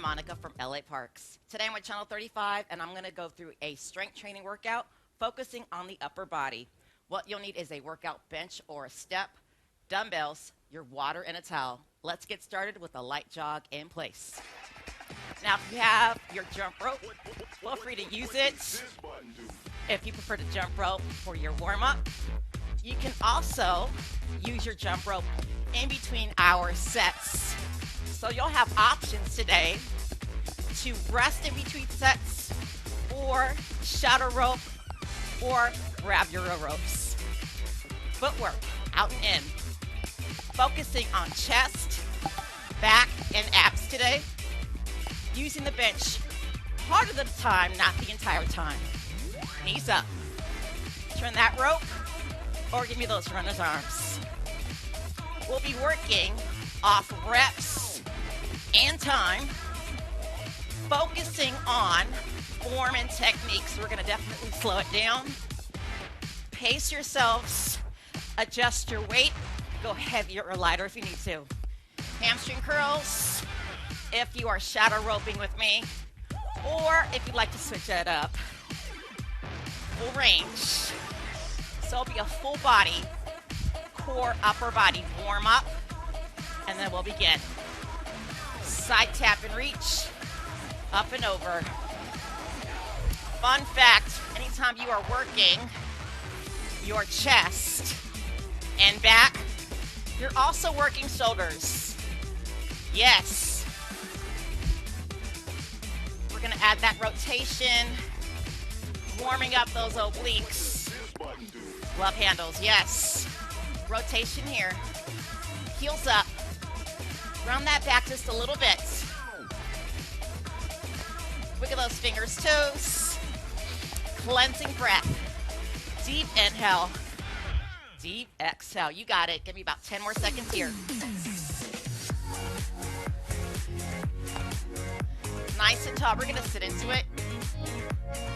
Monica from LA Parks. Today I'm with Channel 35 and I'm going to go through a strength training workout focusing on the upper body. What you'll need is a workout bench or a step, dumbbells, your water, and a towel. Let's get started with a light jog in place. Now if you have your jump rope, feel free to use it. If you prefer to jump rope for your warm-up, you can also use your jump rope in between our sets. So you'll have options today to rest in between sets or shadow rope or grab your ropes. Footwork, out and in. Focusing on chest, back, and abs today. Using the bench part of the time, not the entire time. Knees up. Turn that rope or give me those runner's arms. We'll be working off reps and time, focusing on form and techniques. We're going to definitely slow it down. Pace yourselves, adjust your weight, go heavier or lighter if you need to. Hamstring curls, if you are shadow roping with me, or if you'd like to switch that up. Full range. So it'll be a full body, core, upper body warm up, and then we'll begin. Side tap and reach, up and over. Fun fact, anytime you are working your chest and back, you're also working shoulders. Yes. We're gonna add that rotation, warming up those obliques. Love handles, yes. Rotation here. Heels up. Round that back just a little bit. Wiggle those fingers, toes. Cleansing breath. Deep inhale. Deep exhale. You got it. Give me about 10 more seconds here. Nice and tall. We're going to sit into it.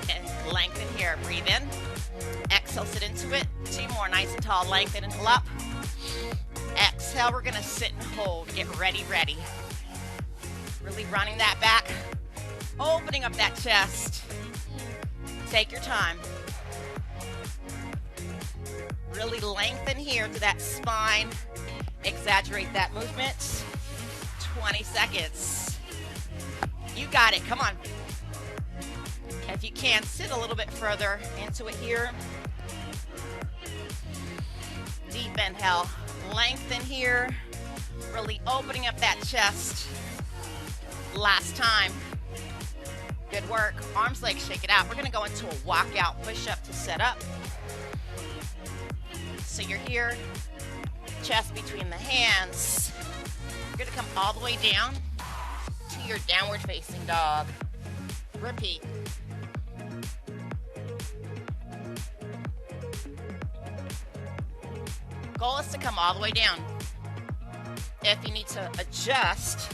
And lengthen here. Breathe in. Exhale, sit into it. 2 more. Nice and tall. Lengthen and pull up. Exhale, we're gonna sit and hold. Get ready, ready. Really running that back. Opening up that chest. Take your time. Really lengthen here to that spine. Exaggerate that movement. 20 seconds. You got it, come on. If you can, sit a little bit further into it here. Deep inhale. Lengthen here, really opening up that chest. Last time. Good work. Arms, legs, shake it out. We're gonna go into a walkout push-up to set up. So you're here, chest between the hands. You're gonna come all the way down to your downward facing dog. Repeat. Goal is to come all the way down. If you need to adjust,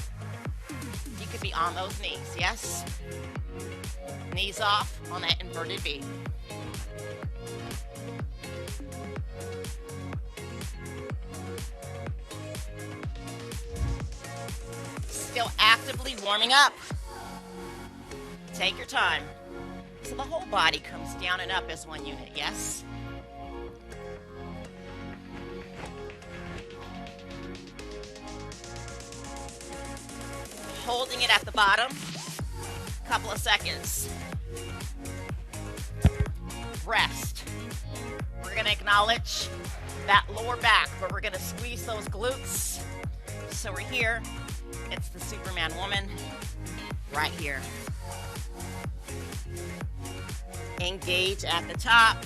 you could be on those knees, yes? Knees off on that inverted V. Still actively warming up. Take your time. So the whole body comes down and up as one unit, yes? Holding it at the bottom, couple of seconds. Rest. We're gonna acknowledge that lower back, but we're gonna squeeze those glutes. So we're here, it's the Superman woman, right here. Engage at the top,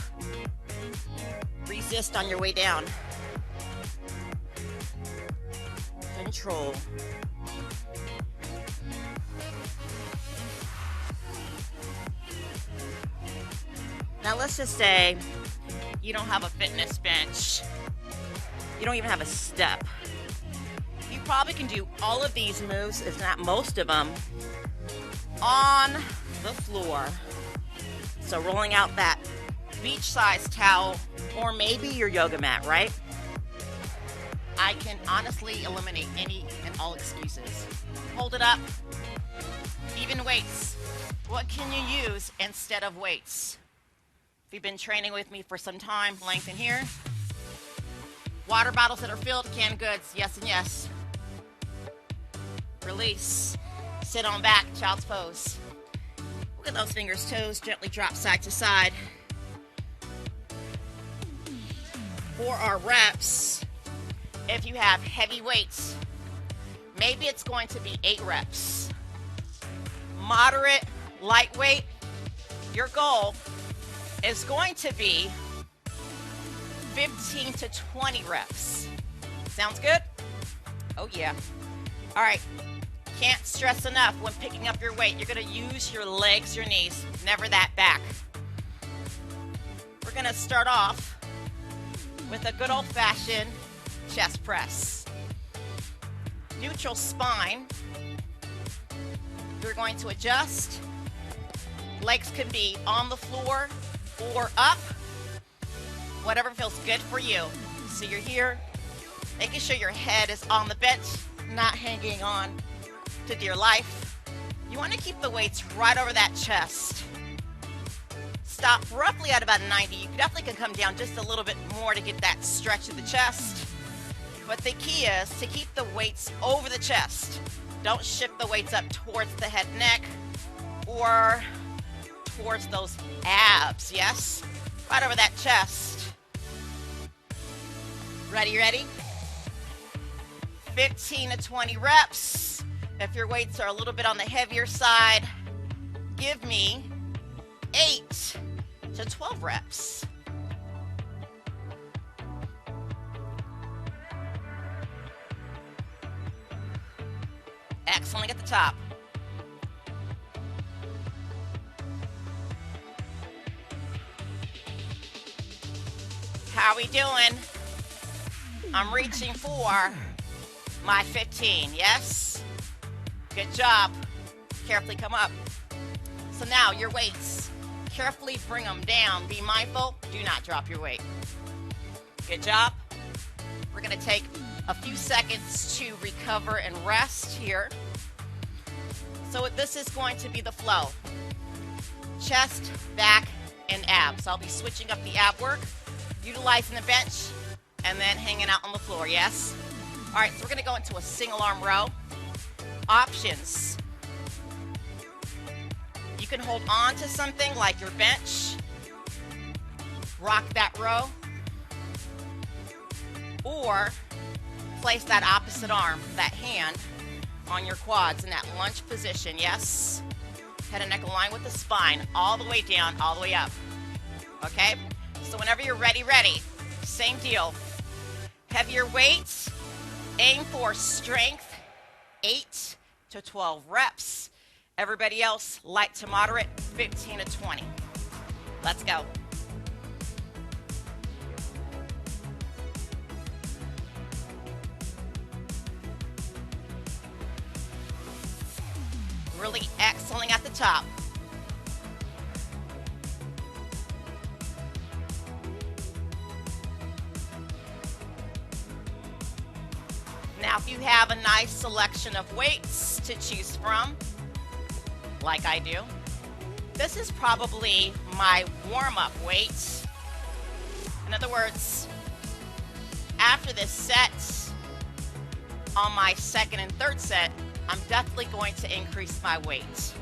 resist on your way down. Control. Now let's just say you don't have a fitness bench. You don't even have a step. You probably can do all of these moves, if not most of them, on the floor. So rolling out that beach-sized towel or maybe your yoga mat, right? I can honestly eliminate any and all excuses. Hold it up. even weights. What can you use instead of weights? If you've been training with me for some time, lengthen here. Water bottles that are filled, canned goods, yes and yes. Release. Sit on back, child's pose. Look at those fingers, toes, gently drop side to side. For our reps, if you have heavy weights, maybe it's going to be 8 reps. Moderate, lightweight, your goal is going to be 15 to 20 reps. Sounds good? Oh yeah. All right, can't stress enough when picking up your weight, you're gonna use your legs, your knees, never that back. We're gonna start off with a good old-fashioned chest press. Neutral spine. You're going to adjust. Legs can be on the floor or up. Whatever feels good for you. So you're here, making sure your head is on the bench, not hanging on to dear life. You want to keep the weights right over that chest. Stop roughly at about 90. You definitely can come down just a little bit more to get that stretch of the chest. But the key is to keep the weights over the chest. Don't shift the weights up towards the head, neck, or towards those abs, yes? Right over that chest. Ready, ready? 15 to 20 reps. If your weights are a little bit on the heavier side, give me 8 to 12 reps. Excellent at the top. How are we doing? I'm reaching for my 15, yes? Good job. Carefully come up. So now your weights, carefully bring them down. Be mindful, do not drop your weight. Good job. We're gonna take a few seconds to recover and rest here. So this is going to be the flow. Chest, back, and abs. I'll be switching up the ab work, utilizing the bench, and then hanging out on the floor, yes? All right, so we're gonna go into a single arm row. Options. You can hold on to something like your bench, rock that row, or place that opposite arm, that hand, on your quads in that lunge position, yes? Head and neck align with the spine, all the way down, all the way up, okay? So whenever you're ready, same deal. Heavier weights, aim for strength, 8 to 12 reps. Everybody else, light to moderate, 15 to 20. Let's go. Really excelling at the top. Now, if you have a nice selection of weights to choose from, like I do, this is probably my warm-up weight. In other words, after this set, on my second and third set, I'm definitely going to increase my weight.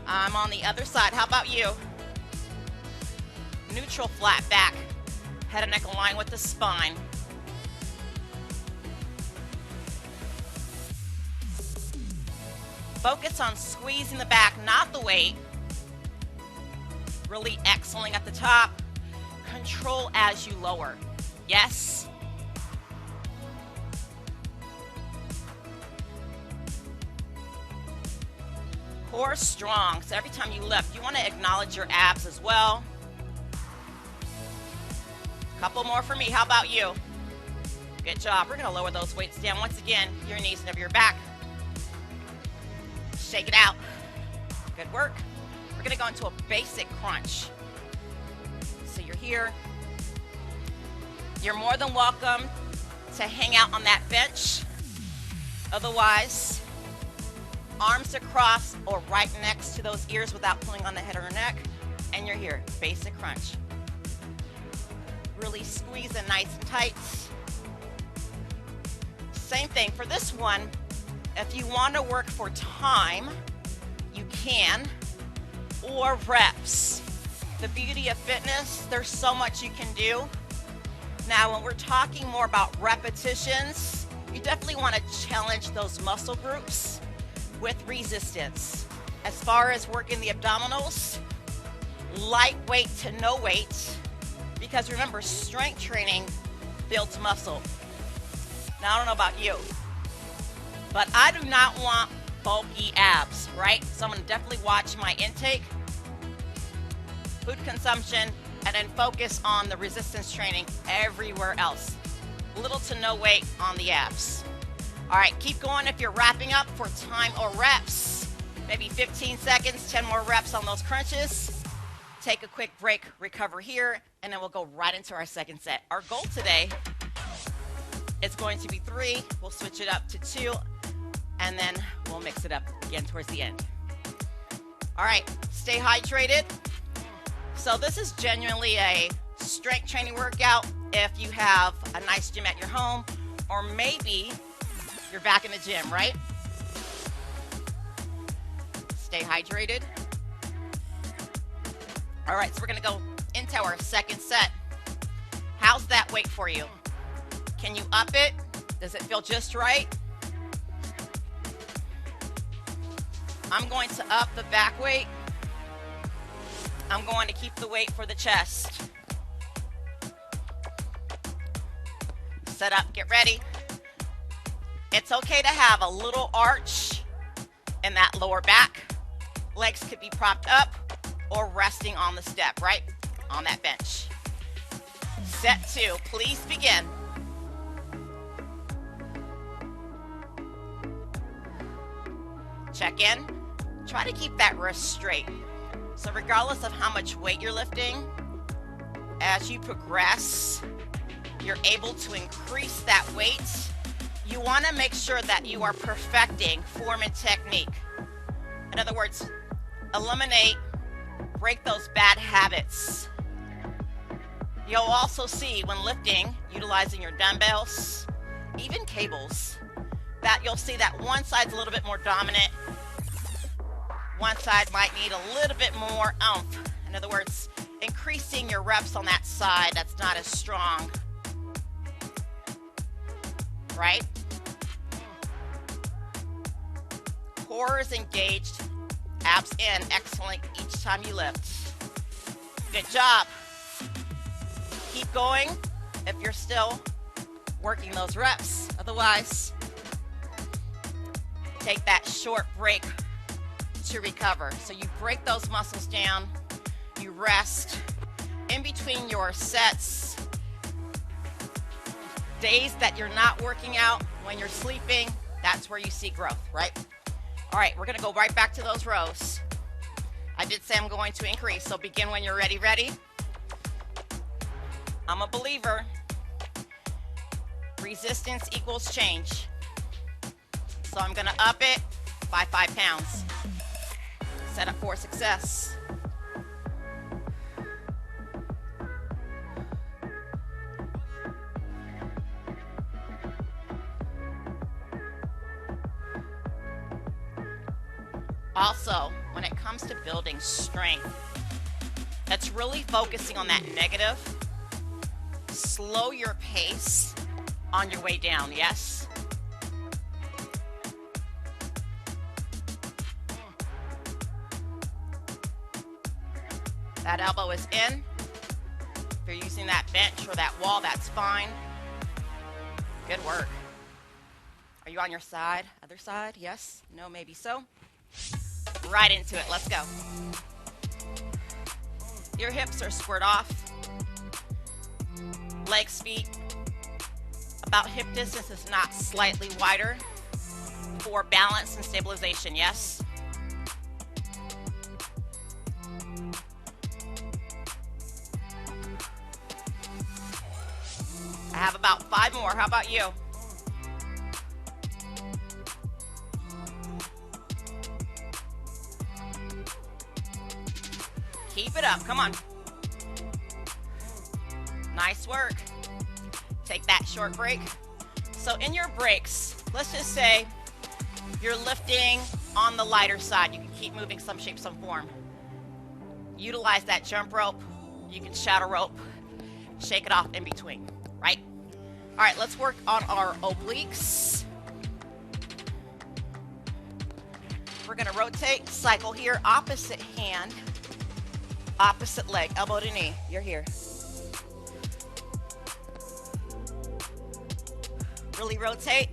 I'm on the other side. How about you? Neutral flat back. Head and neck align with the spine. Focus on squeezing the back, not the weight. Really exhaling at the top. Control as you lower. Yes? Core strong, so every time you lift, you want to acknowledge your abs as well. Couple more for me, how about you? Good job, we're gonna lower those weights down. Once again, your knees and over your back. Shake it out. Good work. We're gonna go into a basic crunch. So you're here. You're more than welcome to hang out on that bench. Otherwise, arms across or right next to those ears without pulling on the head or neck. And you're here, basic crunch. Really squeeze it nice and tight. Same thing for this one. If you want to work for time, you can, or reps. The beauty of fitness, there's so much you can do. Now, when we're talking more about repetitions, you definitely want to challenge those muscle groups with resistance. As far as working the abdominals, lightweight to no weight, because remember, strength training builds muscle. Now, I don't know about you, but I do not want bulky abs, right? So I'm going to definitely watch my intake, food consumption, and then focus on the resistance training everywhere else. Little to no weight on the abs. All right, keep going if you're wrapping up for time or reps. Maybe 15 seconds, 10 more reps on those crunches. Take a quick break, recover here, and then we'll go right into our second set. Our goal today is going to be 3. We'll switch it up to 2, and then we'll mix it up again towards the end. All right, stay hydrated. So this is genuinely a strength training workout if you have a nice gym at your home, or maybe you're back in the gym, right? Stay hydrated. All right, so we're gonna go into our second set. How's that weight for you? Can you up it? Does it feel just right? I'm going to up the back weight. I'm going to keep the weight for the chest. Set up, get ready. It's okay to have a little arch in that lower back. Legs could be propped up or resting on the step, right? On that bench. Set 2, please begin. Check in. Try to keep that wrist straight. So regardless of how much weight you're lifting, as you progress, you're able to increase that weight. You want to make sure that you are perfecting form and technique. In other words, eliminate, break those bad habits. You'll also see when lifting, utilizing your dumbbells, even cables, that you'll see that one side's a little bit more dominant. One side might need a little bit more oomph. In other words, increasing your reps on that side that's not as strong. Right? Core is engaged, abs in, excellent each time you lift. Good job. Keep going if you're still working those reps. Otherwise, take that short break to recover. So you break those muscles down, you rest. In between your sets, days that you're not working out, when you're sleeping, that's where you see growth, right? All right, we're gonna go right back to those rows. I did say I'm going to increase, so begin when you're ready. I'm a believer. Resistance equals change. So I'm gonna up it by 5 pounds. Set up for success. Also, when it comes to building strength, that's really focusing on that negative. Slow your pace on your way down, yes? That elbow is in. If you're using that bench or that wall, that's fine. Good work. Are you on your side? Other side? Yes? No? Maybe so? Right into it. Let's go. Your hips are squared off. Legs, feet about hip distance, if not slightly wider, for balance and stabilization, yes? I have about 5 more. How about you? Keep it up. Come on. Nice work. Take that short break. So in your breaks, let's just say you're lifting on the lighter side. You can keep moving some shape, some form. Utilize that jump rope. You can shadow rope. Shake it off in between, right? All right, let's work on our obliques. We're gonna rotate, cycle here, opposite hand, opposite leg, elbow to knee. You're here. Really rotate,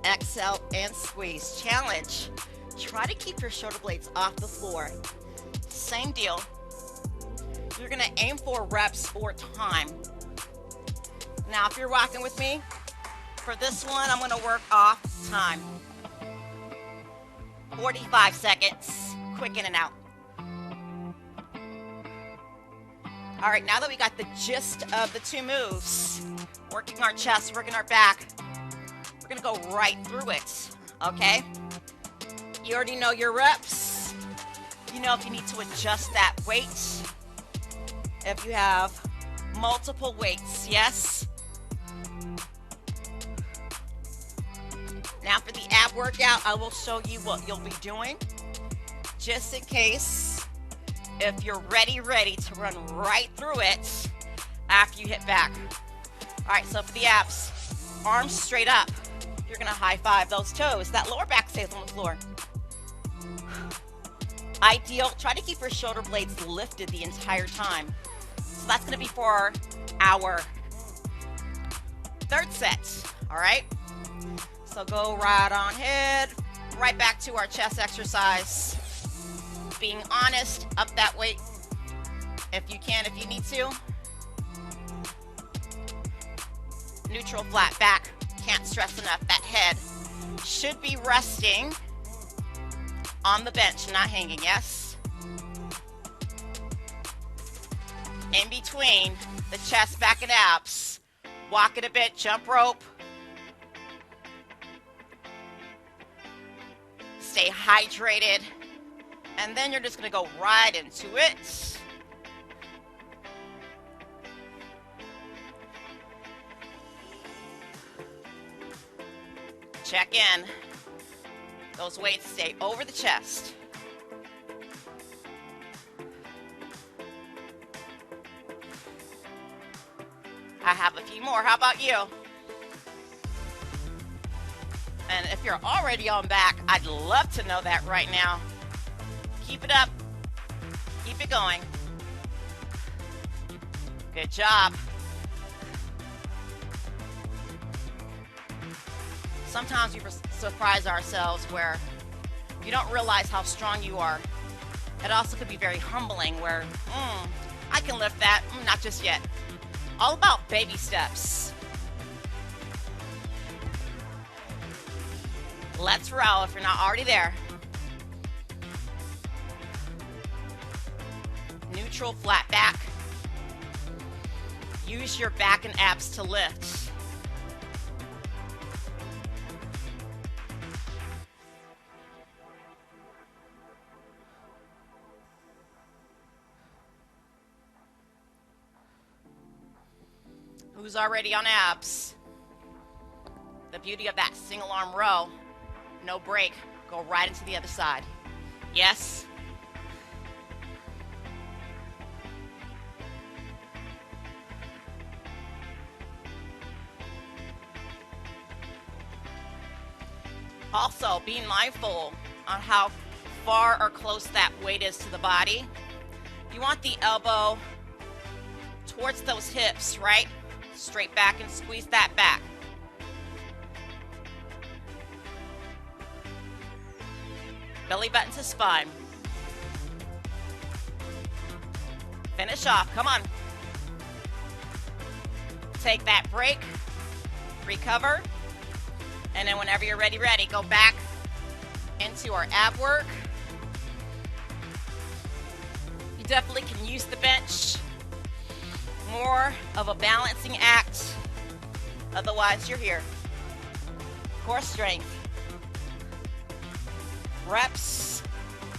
exhale, and squeeze. Challenge. Try to keep your shoulder blades off the floor. Same deal. You're gonna aim for reps or time. Now, if you're rocking with me, for this one, I'm gonna work off time. 45 seconds, quick in and out. All right, now that we got the gist of the two moves, working our chest, working our back, we're gonna go right through it, okay? You already know your reps. You know if you need to adjust that weight. If you have multiple weights, yes? Now for the ab workout, I will show you what you'll be doing, just in case if you're ready to run right through it after you hit back. All right, so for the abs, arms straight up. You're gonna high five those toes. That lower back stays on the floor. Ideal, try to keep your shoulder blades lifted the entire time. So that's gonna be for our third set, all right? So go right on ahead, right back to our chest exercise. Being honest, up that weight if you can, if you need to. Neutral flat back, can't stress enough. That head should be resting on the bench, not hanging, yes? In between the chest, back, and abs. Walk it a bit, jump rope. Stay hydrated. And then you're just gonna go right into it. Check in. Those weights stay over the chest. I have a few more. How about you? And if you're already on back, I'd love to know that right now. Keep it up. Keep it going. Good job. Sometimes we surprise ourselves where you don't realize how strong you are. It also could be very humbling where, I can lift that, not just yet. All about baby steps. Let's roll if you're not already there. Neutral flat back. Use your back and abs to lift. Who's already on abs? The beauty of that single arm row, no break, go right into the other side. Yes? Also, being mindful on how far or close that weight is to the body. You want the elbow towards those hips, right? Straight back and squeeze that back. Belly button to spine. Finish off, come on. Take that break, recover, and then whenever you're ready, go back into our ab work. You definitely can use the bench. More of a balancing act. Otherwise, you're here. Core strength. Reps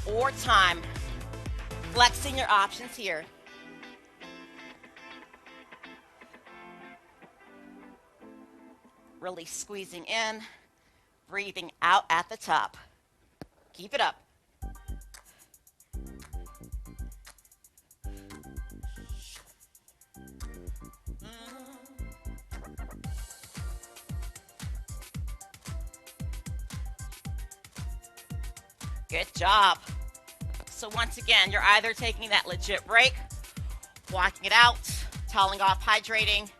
or time. Flexing your options here. Really squeezing in, breathing out at the top. Keep it up. Good job. So once again, you're either taking that legit break, walking it out, toweling off, hydrating.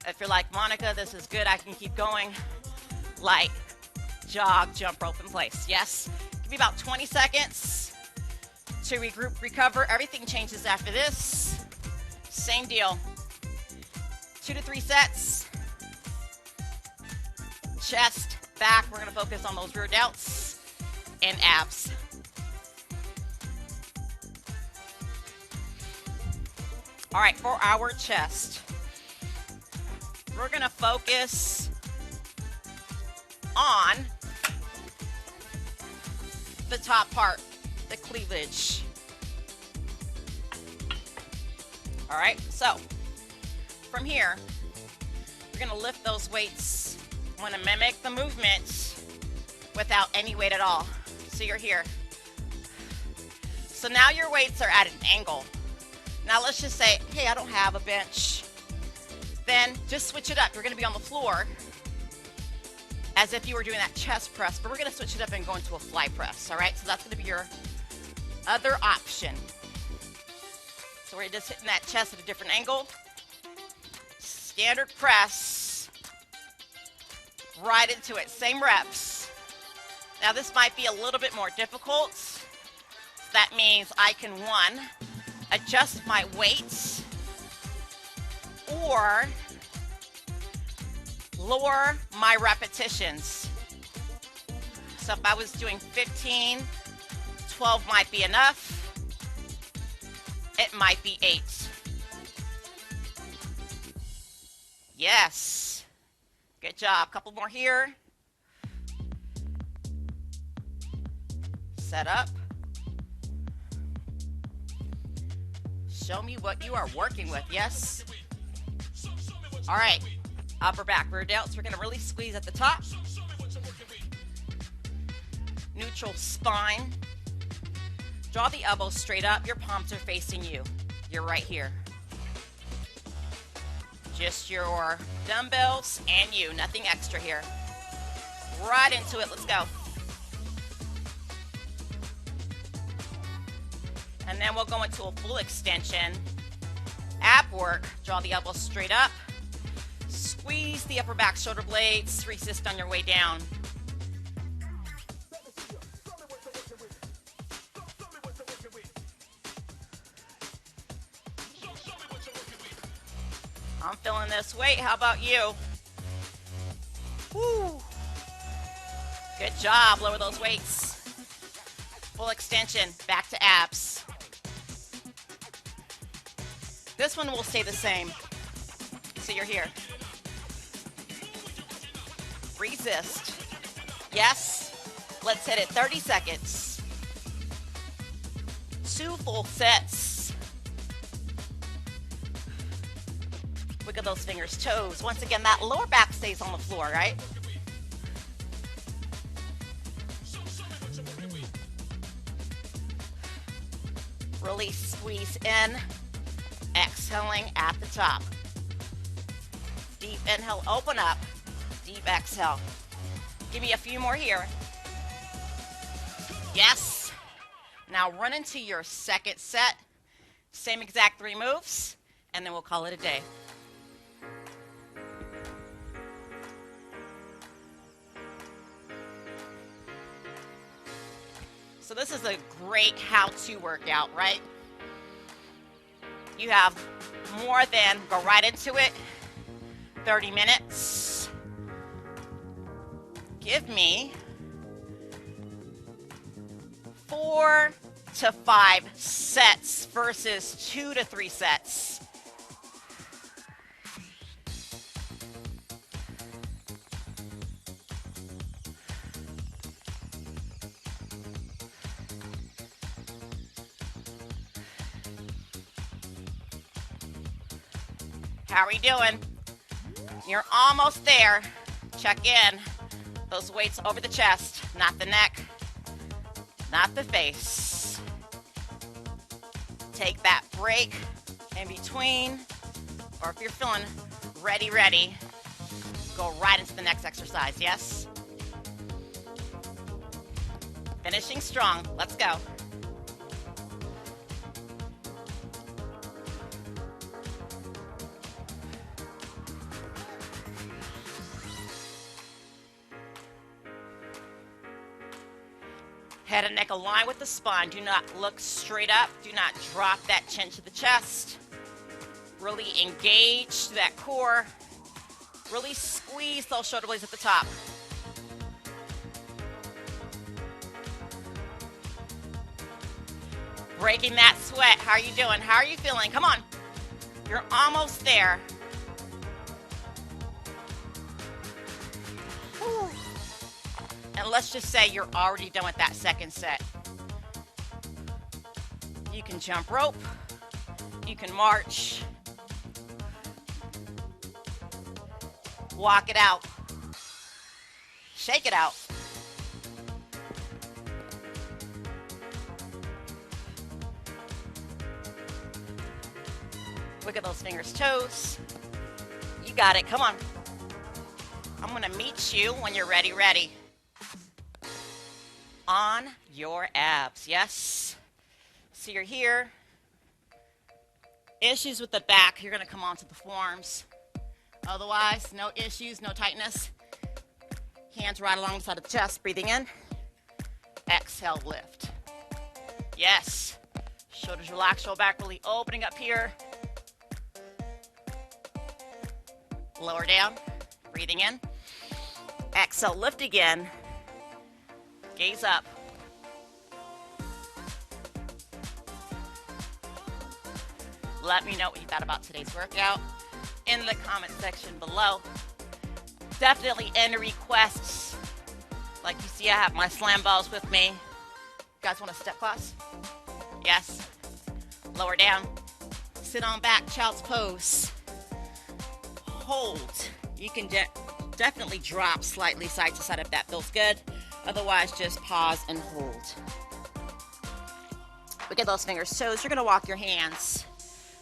If you're like, Monica, this is good, I can keep going. Light, jog, jump rope in place. Yes? Give me about 20 seconds to regroup, recover. Everything changes after this. Same deal. 2 to 3 sets. Chest, back. We're going to focus on those rear delts and abs. All right, for our chest, we're going to focus on the top part, the cleavage. All right, so from here, we're going to lift those weights. I want to mimic the movement without any weight at all. So you're here. So now your weights are at an angle. Now let's just say, hey, I don't have a bench. Then just switch it up. You're going to be on the floor as if you were doing that chest press, but we're going to switch it up and go into a fly press, all right? So that's going to be your other option. So we're just hitting that chest at a different angle. Standard press. Right into it. Same reps. Now this might be a little bit more difficult. That means I can, one, adjust my weights or lower my repetitions. So if I was doing 15, 12 might be enough. It might be 8. Yes. Good job. Couple more here. Set up. Show me what you are working with. Yes. All right. Upper back, rear delts. We're going to really squeeze at the top. Neutral spine. Draw the elbows straight up. Your palms are facing you. You're right here. Just your dumbbells and you. Nothing extra here. Right into it. Let's go. And then we'll go into a full extension. Ab work. Draw the elbows straight up. Squeeze the upper back shoulder blades. Resist on your way down. I'm feeling this weight. How about you? Woo. Good job. Lower those weights. Full extension. Back to abs. This one will stay the same. So you're here. Resist. Yes. Let's hit it. 30 seconds. 2 full sets. Wiggle those fingers, toes. Once again, that lower back stays on the floor, right? Really squeeze in. Exhaling at the top. Deep inhale, open up. Deep exhale. Give me a few more here. Yes. Now run into your second set. Same exact 3 moves, and then we'll call it a day. So this is a great how-to workout, right? You have more than, go right into it, 30 minutes. Give me 4 to 5 sets versus 2 to 3 sets. How are we doing? You're almost there. Check in. Those weights over the chest, not the neck, not the face. Take that break in between, or if you're feeling ready, go right into the next exercise, yes? Finishing strong, let's go. Head and neck align with the spine. Do not look straight up. Do not drop that chin to the chest. Really engage that core. Really squeeze those shoulder blades at the top. Breaking that sweat. How are you doing? How are you feeling? Come on. You're almost there. Whew. And let's just say you're already done with that second set. You can jump rope. You can march. Walk it out. Shake it out. Look at those fingers, toes. You got it. Come on. I'm going to meet you when you're ready. On your abs, yes? So you're here. Issues with the back, you're going to come onto the forearms. Otherwise, no issues, no tightness. Hands right along the side of the chest, breathing in. Exhale, lift. Yes. Shoulders relaxed, shoulder back really opening up here. Lower down, breathing in. Exhale, lift again. Gaze up. Let me know what you thought about today's workout in the comment section below. Definitely enter requests. Like you see, I have my slam balls with me. You guys want a step class? Yes. Lower down. Sit on back, child's pose. Hold. You can definitely drop slightly side to side if that feels good. Otherwise, just pause and hold. Look at those fingers, toes. You're going to walk your hands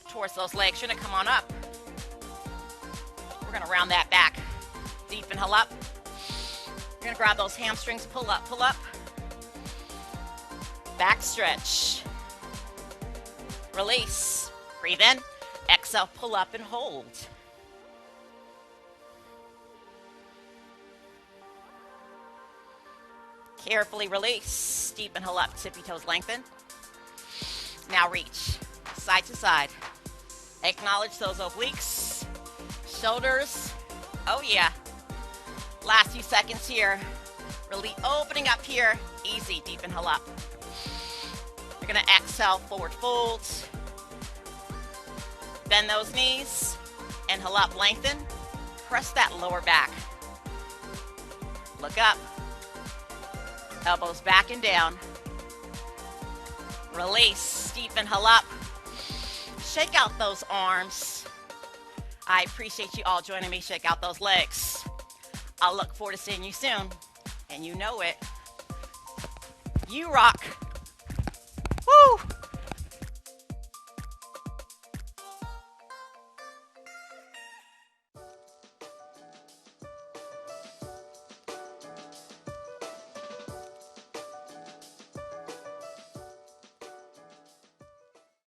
towards those legs. You're going to come on up. We're going to round that back. Deep inhale up. You're going to grab those hamstrings. Pull up, pull up. Back stretch. Release. Breathe in. Exhale, pull up and hold. Carefully release. Deep inhale up, tippy toes lengthen. Now reach side to side. Acknowledge those obliques, shoulders. Oh yeah. Last few seconds here. Really opening up here. Easy, deep inhale up. You're gonna exhale, forward fold. Bend those knees. Inhale up, lengthen. Press that lower back. Look up. Elbows back and down. Release. Deep inhale up. Shake out those arms. I appreciate you all joining me. Shake out those legs. I'll look forward to seeing you soon. And you know it. You rock.